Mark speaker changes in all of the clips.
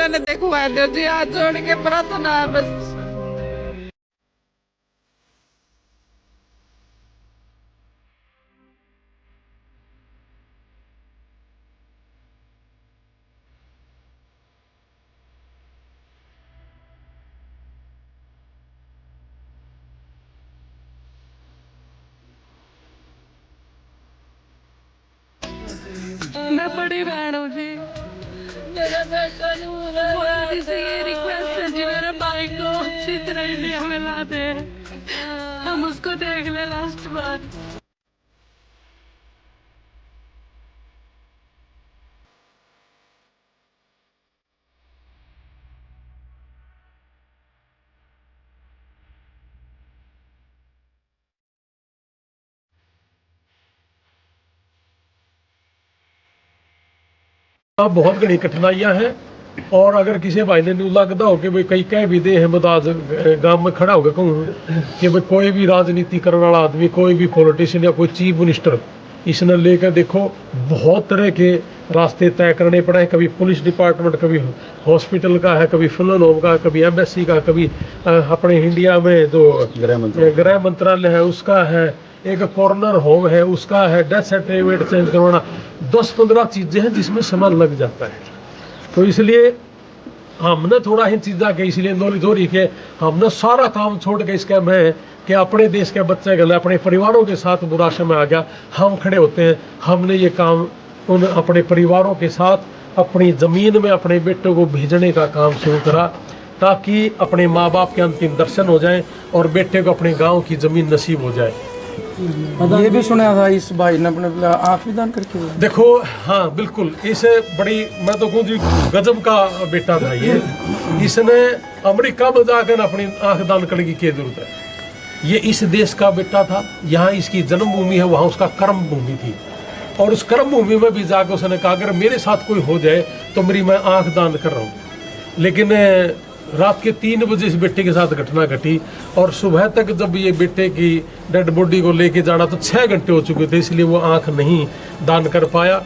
Speaker 1: मैंने देखवा दो जी, हाथ जोड़ के प्रार्थना है बस। मैं बड़ी बहन हूँ जी, मेरा बेटा मोदी से ये रिक्वेस्ट है जी, मेरे भाई को अच्छी तरह इंडिया में ला दे, हम उसको देख ले लास्ट बार।
Speaker 2: अब बहुत घनी कठिनाइयां हैं। और अगर किसी भाई ने लगता हो कि भाई कई कह भी दे हैं मदाज गांव में खड़ा होगा कहूँ कि भाई कोई भी राजनीति करने वाला आदमी, कोई भी पॉलिटिशियन या कोई चीफ मिनिस्टर, इसने लेकर देखो बहुत तरह के रास्ते तय करने पड़े हैं। कभी पुलिस डिपार्टमेंट, कभी हॉस्पिटल का है, कभी फिल्म होम का, कभी एम्बेसी का, कभी अपने इंडिया में जो गृह मंत्रालय है उसका है, एक कॉर्नर होम है उसका है, डेथ सर्टिफिकेट चेंज करवाना, 10-15 चीज़ें हैं जिसमें समय लग जाता है। तो इसलिए हमने थोड़ा इन चीज़ा के इसलिए नौली के हमने सारा काम छोड़ के इसका मैं कि अपने देश के बच्चे गले अपने परिवारों के साथ बुराशा में आ गया, हम खड़े होते हैं। हमने ये काम उन अपने परिवारों के साथ अपनी ज़मीन में अपने बेटों को भेजने का काम शुरू करा ताकि अपने माँ बाप के अंतिम दर्शन हो जाएं और बेटे को अपने गांव की ज़मीन नसीब हो जाए।
Speaker 3: ये भी सुना था इस भाई ने अपने आँख भी दान करके।
Speaker 2: देखो हाँ बिल्कुल, इस बड़ी मैं तो कहूँ जी गजब का बेटा था ये। इसने अमेरिका में जाकर अपनी आँख दान करने की क्या जरूरत है। ये इस देश का बेटा था, यहाँ इसकी जन्मभूमि है, वहाँ उसका कर्म भूमि थी। और उस कर्म भूमि में भी जाकर उसने कहा अगर मेरे साथ कोई हो जाए तो मेरी मैं आँख दान कर रहा हूँ। लेकिन रात के 3 बजे इस बेटे के साथ घटना घटी और सुबह तक जब ये बेटे की डेड बॉडी को लेके जाना तो 6 घंटे हो चुके थे, इसलिए वो आंख नहीं दान कर पाया।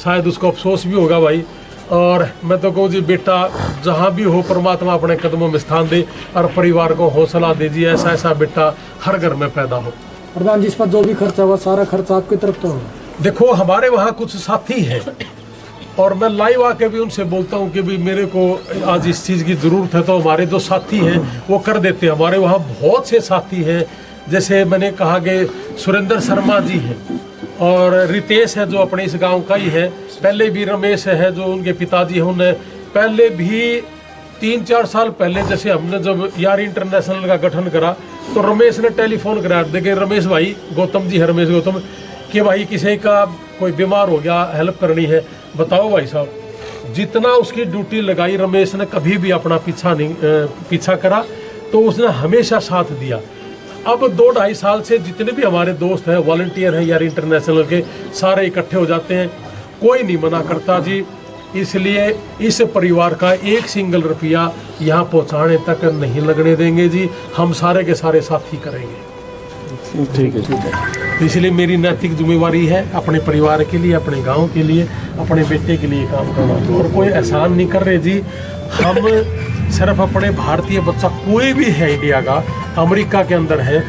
Speaker 2: शायद उसको अफसोस भी होगा भाई। और मैं तो कहूँ जी बेटा जहाँ भी हो परमात्मा अपने कदमों में स्थान दे और परिवार को हौसला दे जी, ऐसा ऐसा बेटा हर घर में पैदा हो।
Speaker 3: प्रधान जी इस पर जो भी खर्चा हुआ सारा खर्चा आपकी तरफ तो होगा।
Speaker 2: देखो हमारे वहाँ कुछ साथी हैं और मैं लाइव आके भी उनसे बोलता हूँ कि भी मेरे को आज इस चीज़ की ज़रूरत है, तो हमारे जो साथी हैं वो कर देते हैं। हमारे वहाँ बहुत से साथी हैं, जैसे मैंने कहा कि सुरेंद्र शर्मा जी हैं और रितेश है जो अपने इस गांव का ही है। पहले भी रमेश है जो उनके पिताजी हैं, उन्हें पहले भी 3-4 साल पहले जैसे हमने जब यार इंटरनेशनल का गठन करा तो रमेश ने टेलीफोन करा, देखे रमेश भाई, गौतम जी है रमेश गौतम, कि भाई किसी का कोई बीमार हो गया, हेल्प करनी है, बताओ भाई साहब। जितना उसकी ड्यूटी लगाई रमेश ने कभी भी अपना पीछा करा, तो उसने हमेशा साथ दिया। अब 2-2.5 साल से जितने भी हमारे दोस्त हैं, वॉलंटियर हैं यार इंटरनेशनल के, सारे इकट्ठे हो जाते हैं, कोई नहीं मना करता जी। इसलिए इस परिवार का एक सिंगल रुपया यहाँ पहुँचाने तक नहीं लगने देंगे जी, हम सारे के सारे साथी करेंगे।
Speaker 3: ठीक है।
Speaker 2: इसलिए मेरी नैतिक जिम्मेवारी है अपने परिवार के लिए, अपने गांव के लिए, अपने बेटे के लिए काम करना। और कोई एहसान नहीं कर रहे जी, हम सिर्फ अपने भारतीय बच्चा कोई भी है इंडिया का, अमेरिका के अंदर है,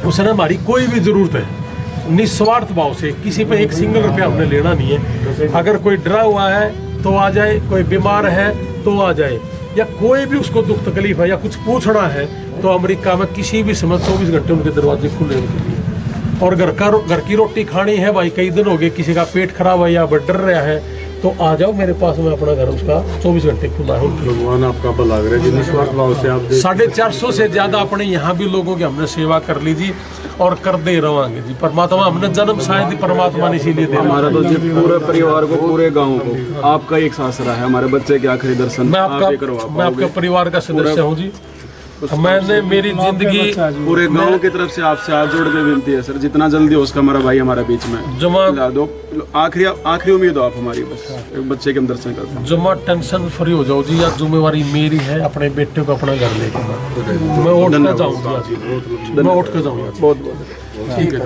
Speaker 2: उसने हमारी कोई भी ज़रूरत है निस्वार्थ भाव से, किसी पे एक सिंगल रुपया हमने लेना नहीं है। अगर कोई डरा हुआ है तो आ जाए, कोई बीमार है तो आ जाए, या कोई भी उसको दुख तकलीफ है या कुछ पूछना है तो अमेरिका में किसी भी समय 24 घंटे उनके दरवाजे खुले उनके लिए। और घर की रोटी खानी है भाई, कई दिन हो गए किसी का पेट खराब है या डर रहा है तो आ जाओ मेरे पास में, अपना घर उसका 24 घंटे खुला है।
Speaker 4: भगवान आपका भला करे जी, निस्वार्थ भाव से आप
Speaker 2: 450 से ज़्यादा अपने यहाँ भी लोगों की हमने सेवा कर ली जी और कर दे रवांगे जी। परमात्मा हमने जन्म शायद ही परमात्मा ने इसीलिए दे
Speaker 4: हमारा तो जी पूरे परिवार को, पूरे गांव को आपका एक आसरा है, हमारे बच्चे के आखिरी दर्शन
Speaker 2: मैं आपका परिवार का सदस्य हूँ जी। मैंने मेरी जिंदगी
Speaker 4: पूरे गांव की तरफ से आपसे हाथ जोड़ के विनती है सर, जितना जल्दी हो उसका हमारा भाई हमारे बीच में
Speaker 2: जमा
Speaker 4: दो, आखिरी उम्मीद हो आप हमारी, बस एक बच्चे के हम दर्शन करते हैं।
Speaker 2: जमा टेंशन फ्री हो जाओ जी, या जिम्मेवारी मेरी है अपने बेटे को अपना घर लेके मैं उठ के जाऊँगा, मैं उठ के जाऊँगा।
Speaker 4: बहुत बहुत
Speaker 2: ठीक है।